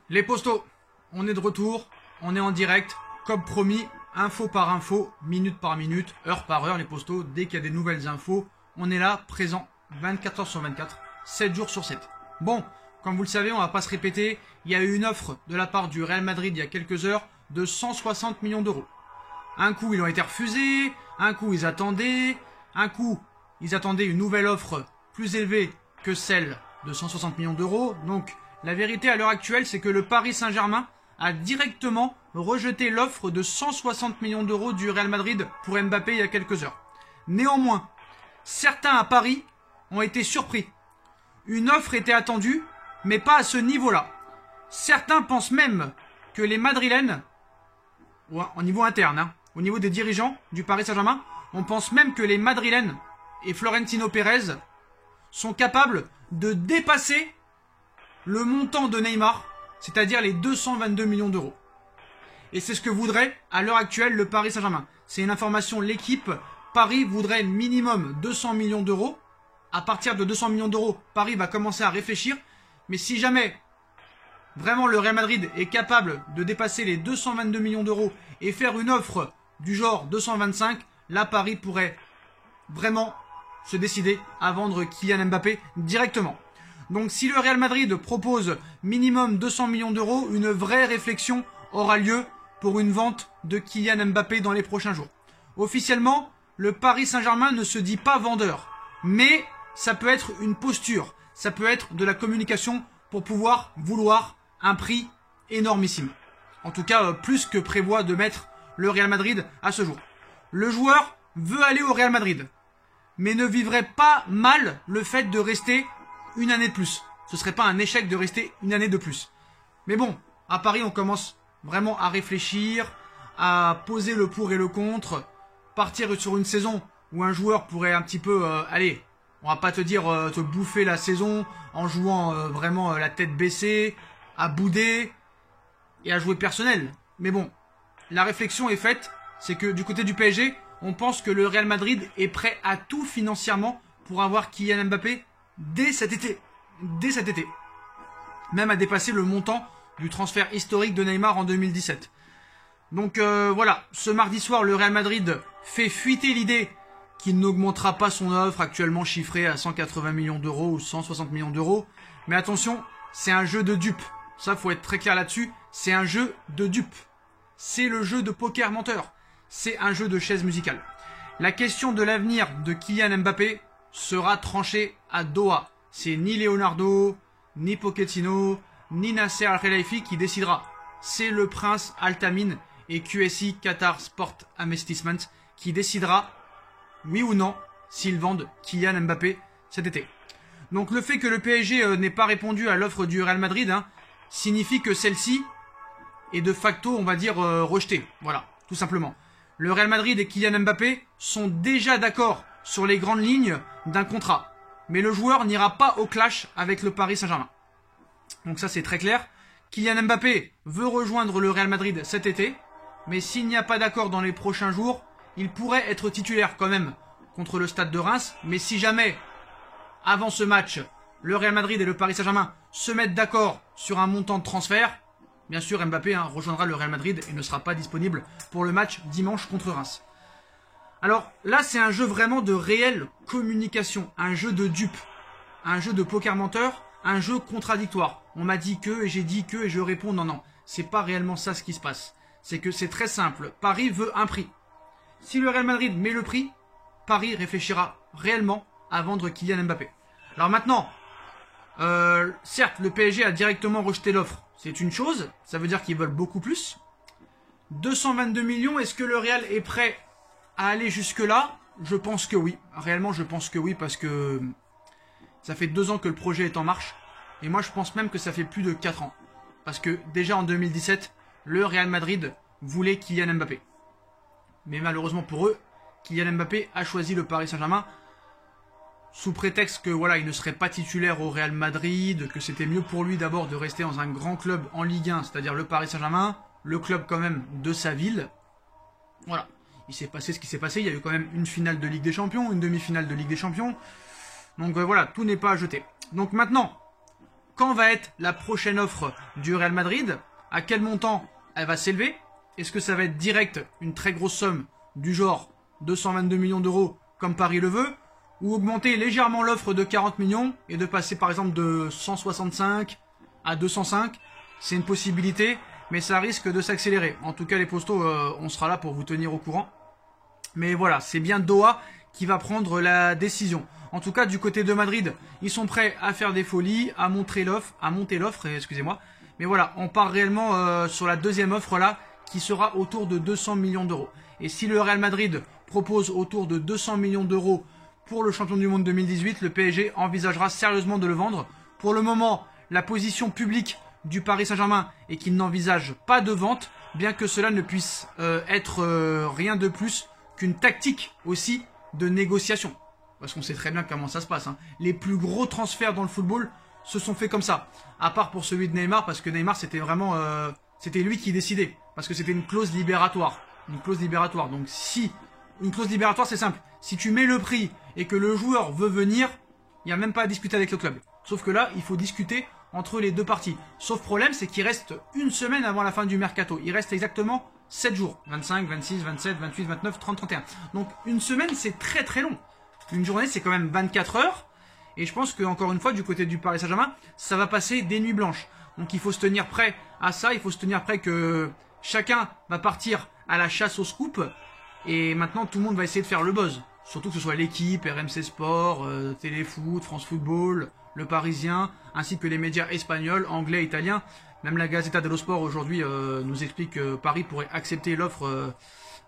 Les postos, on est de retour, on est en direct, comme promis, info par info, minute par minute, heure par heure, les postos, dès qu'il y a des nouvelles infos, on est là, présent, 24 heures sur 24, 7 jours sur 7. Bon, comme vous le savez, on va pas se répéter, il y a eu une offre de la part du Real Madrid il y a quelques heures de 160 millions d'euros. Un coup, ils ont été refusés, un coup, ils attendaient, un coup, ils attendaient une nouvelle offre plus élevée que celle de 160 millions d'euros, donc la vérité à l'heure actuelle, c'est que le Paris Saint-Germain a directement rejeté l'offre de 160 millions d'euros du Real Madrid pour Mbappé il y a quelques heures. Néanmoins, certains à Paris ont été surpris. Une offre était attendue, mais pas à ce niveau-là. Certains pensent même que les Madrilènes, au niveau interne, au niveau des dirigeants du Paris Saint-Germain, on pense même que les Madrilènes et Florentino Pérez sont capables de dépasser le montant de Neymar, c'est-à-dire les 222 millions d'euros. Et c'est ce que voudrait à l'heure actuelle le Paris Saint-Germain. C'est une information, l'équipe, Paris voudrait minimum 200 millions d'euros. À partir de 200 millions d'euros, Paris va commencer à réfléchir. Mais si jamais vraiment le Real Madrid est capable de dépasser les 222 millions d'euros et faire une offre du genre 225, là Paris pourrait vraiment se décider à vendre Kylian Mbappé directement. Donc si le Real Madrid propose minimum 200 millions d'euros, une vraie réflexion aura lieu pour une vente de Kylian Mbappé dans les prochains jours. Officiellement, le Paris Saint-Germain ne se dit pas vendeur, mais ça peut être une posture, ça peut être de la communication pour pouvoir vouloir un prix énormissime. En tout cas, plus que prévoit de mettre le Real Madrid à ce jour. Le joueur veut aller au Real Madrid, mais ne vivrait pas mal le fait de rester une année de plus. Ce serait pas un échec de rester une année de plus. Mais bon, à Paris, on commence vraiment à réfléchir, à poser le pour et le contre, partir sur une saison où un joueur pourrait un petit peu, allez, on va pas te dire te bouffer la saison en jouant vraiment la tête baissée, à bouder et à jouer personnel. Mais bon, la réflexion est faite, c'est que du côté du PSG, on pense que le Real Madrid est prêt à tout financièrement pour avoir Kylian Mbappé dès cet été. Même à dépasser le montant du transfert historique de Neymar en 2017. Donc voilà, ce mardi soir, le Real Madrid fait fuiter l'idée qu'il n'augmentera pas son offre actuellement chiffrée à 180 millions d'euros ou 160 millions d'euros. Mais attention, c'est un jeu de dupes. Ça, faut être très clair là-dessus. C'est un jeu de dupes. C'est le jeu de poker menteur. C'est un jeu de chaise musicale. La question de l'avenir de Kylian Mbappé sera tranchée à Doha. C'est ni Leonardo, ni Pochettino, ni Nasser Al-Khelaifi qui décidera. C'est le prince Al-Tamim et QSI Qatar Sport Investment qui décidera, oui ou non, s'ils vendent Kylian Mbappé cet été. Donc le fait que le PSG n'ait pas répondu à l'offre du Real Madrid signifie que celle-ci est de facto, on va dire, rejetée. Voilà, tout simplement. Le Real Madrid et Kylian Mbappé sont déjà d'accord sur les grandes lignes d'un contrat. Mais le joueur n'ira pas au clash avec le Paris Saint-Germain. Donc ça c'est très clair. Kylian Mbappé veut rejoindre le Real Madrid cet été. Mais s'il n'y a pas d'accord dans les prochains jours, il pourrait être titulaire quand même contre le Stade de Reims. Mais si jamais, avant ce match, le Real Madrid et le Paris Saint-Germain se mettent d'accord sur un montant de transfert, bien sûr Mbappé rejoindra le Real Madrid et ne sera pas disponible pour le match dimanche contre Reims. Alors là c'est un jeu vraiment de réelle communication, un jeu de dupe, un jeu de poker menteur, un jeu contradictoire. On m'a dit que et j'ai dit que et je réponds non, c'est pas réellement ça ce qui se passe. C'est que c'est très simple, Paris veut un prix. Si le Real Madrid met le prix, Paris réfléchira réellement à vendre Kylian Mbappé. Alors maintenant, certes le PSG a directement rejeté l'offre, c'est une chose, ça veut dire qu'ils veulent beaucoup plus. 222 millions, est-ce que le Real est prêt à aller jusque-là? Je pense que oui. Réellement, je pense que oui, parce que ça fait 2 ans que le projet est en marche. Et moi, je pense même que ça fait plus de 4 ans. Parce que déjà en 2017, le Real Madrid voulait Kylian Mbappé. Mais malheureusement pour eux, Kylian Mbappé a choisi le Paris Saint-Germain sous prétexte que voilà, il ne serait pas titulaire au Real Madrid, que c'était mieux pour lui d'abord de rester dans un grand club en Ligue 1, c'est-à-dire le Paris Saint-Germain, le club quand même de sa ville. Voilà. Il s'est passé ce qui s'est passé, il y a eu quand même une finale de Ligue des Champions, une demi-finale de Ligue des Champions. Donc voilà, tout n'est pas à jeter. Donc maintenant, quand va être la prochaine offre du Real Madrid, à quel montant elle va s'élever. Est-ce que ça va être direct une très grosse somme du genre 222 millions d'euros comme Paris le veut, ou augmenter légèrement l'offre de 40 millions et de passer par exemple de 165 à 205. C'est une possibilité, mais ça risque de s'accélérer. En tout cas les postos, on sera là pour vous tenir au courant. Mais voilà, c'est bien Doha qui va prendre la décision. En tout cas, du côté de Madrid, ils sont prêts à faire des folies, à monter l'offre, excusez-moi. Mais voilà, on part réellement sur la deuxième offre là, qui sera autour de 200 millions d'euros. Et si le Real Madrid propose autour de 200 millions d'euros pour le champion du monde 2018, le PSG envisagera sérieusement de le vendre. Pour le moment, la position publique du Paris Saint-Germain est qu'il n'envisage pas de vente, bien que cela ne puisse être rien de plus qu'une tactique aussi de négociation. Parce qu'on sait très bien comment ça se passe. Hein. Les plus gros transferts dans le football se sont faits comme ça. À part pour celui de Neymar, parce que Neymar c'était vraiment... c'était lui qui décidait. Parce que c'était une clause libératoire. Une clause libératoire. Donc si... Une clause libératoire c'est simple. Si tu mets le prix et que le joueur veut venir, il n'y a même pas à discuter avec le club. Sauf que là, il faut discuter entre les deux parties. Sauf problème, c'est qu'il reste une semaine avant la fin du mercato. Il reste exactement 7 jours. 25, 26, 27, 28, 29, 30, 31. Donc une semaine, c'est très très long. Une journée, c'est quand même 24 heures. Et je pense que encore une fois, du côté du Paris Saint-Germain, ça va passer des nuits blanches. Donc il faut se tenir prêt à ça. Il faut se tenir prêt que chacun va partir à la chasse au scoop. Et maintenant, tout le monde va essayer de faire le buzz. Surtout que ce soit l'équipe, RMC Sport, Téléfoot, France Football, Le Parisien, ainsi que les médias espagnols, anglais, italiens. Même la Gazzetta dello Sport aujourd'hui nous explique que Paris pourrait accepter l'offre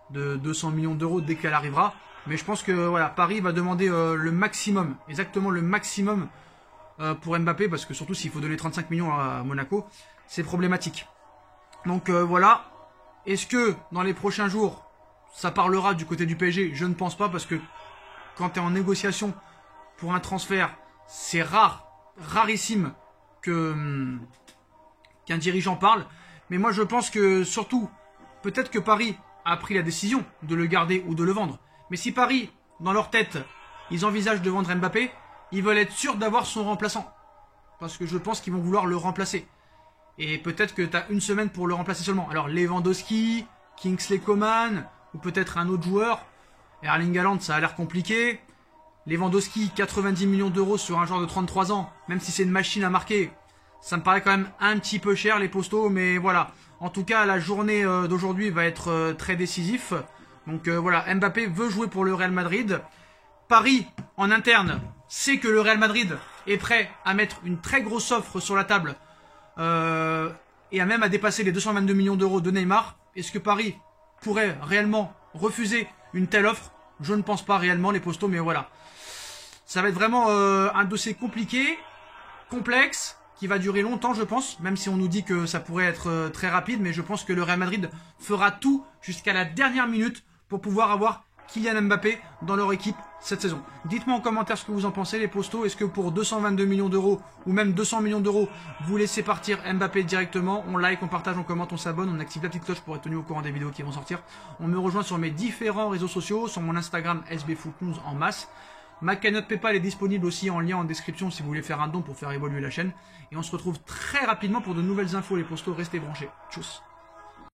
de 200 millions d'euros dès qu'elle arrivera. Mais je pense que voilà, Paris va demander le maximum, exactement le maximum pour Mbappé, parce que surtout s'il faut donner 35 millions à Monaco, c'est problématique. Donc voilà, est-ce que dans les prochains jours, ça parlera du côté du PSG? Je ne pense pas, parce que quand tu es en négociation pour un transfert, c'est rarissime qu'un dirigeant parle. Mais moi je pense que surtout, peut-être que Paris a pris la décision de le garder ou de le vendre. Mais si Paris, dans leur tête, ils envisagent de vendre Mbappé, ils veulent être sûrs d'avoir son remplaçant. Parce que je pense qu'ils vont vouloir le remplacer. Et peut-être que tu as une semaine pour le remplacer seulement. Alors Lewandowski, Kingsley Coman, ou peut-être un autre joueur. Erling Haaland, ça a l'air compliqué. Lewandowski, 90 millions d'euros sur un joueur de 33 ans, même si c'est une machine à marquer, ça me paraît quand même un petit peu cher les postos, mais voilà. En tout cas, la journée d'aujourd'hui va être très décisif. Donc voilà, Mbappé veut jouer pour le Real Madrid. Paris, en interne, sait que le Real Madrid est prêt à mettre une très grosse offre sur la table et à même à dépasser les 222 millions d'euros de Neymar. Est-ce que Paris pourrait réellement refuser une telle offre? Je ne pense pas réellement les postos, mais voilà. Ça va être vraiment un dossier compliqué, complexe, qui va durer longtemps je pense, même si on nous dit que ça pourrait être très rapide, mais je pense que le Real Madrid fera tout jusqu'à la dernière minute pour pouvoir avoir Kylian Mbappé dans leur équipe cette saison. Dites-moi en commentaire ce que vous en pensez les postos. Est-ce que pour 222 millions d'euros ou même 200 millions d'euros, vous laissez partir Mbappé directement? On like, on partage, on commente, on s'abonne, on active la petite cloche pour être tenu au courant des vidéos qui vont sortir. On me rejoint sur mes différents réseaux sociaux, sur mon Instagram SBFootNews en masse. Ma cagnotte PayPal est disponible aussi en lien en description si vous voulez faire un don pour faire évoluer la chaîne. Et on se retrouve très rapidement pour de nouvelles infos les postos. Restez branchés. Tchuss.